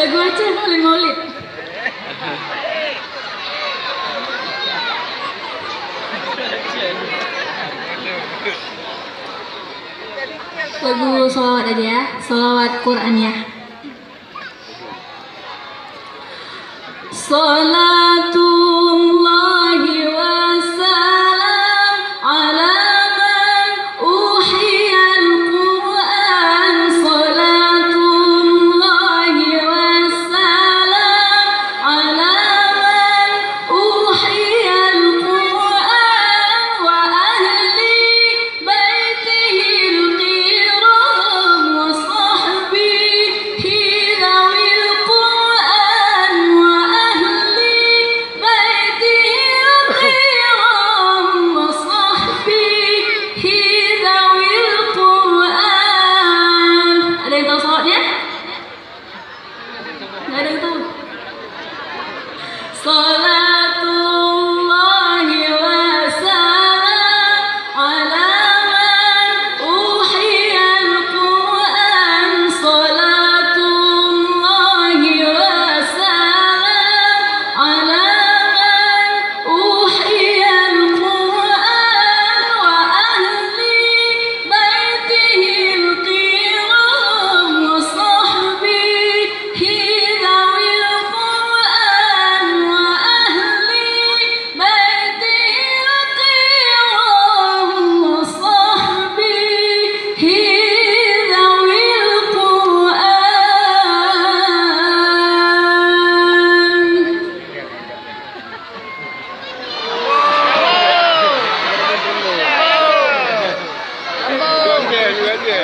Lagu Aceh paling maulid. Lagu sholawat aja ya, sholawat Quran ya. Salatullahi wassalam ala man uhiyal Quran. Salatullahi wassalam ala man uhiyal Quran wa ahli baitihil kiram wa sahbihi dhawil Quran wa ahli baitihil kiram wa sahbihi dhawil Quran. Ada yang tahu salawatnya? Nggak ada yang tahu. Salatullahi wassalam ala man uhiyal Quran. Salatullahi wassalam ala man uhiyal Quran wa ahli baitihil kiram wa sahbihi dhawil Quran wa ahli baitihil kiram wa sahbihi dhawil Quran. Juga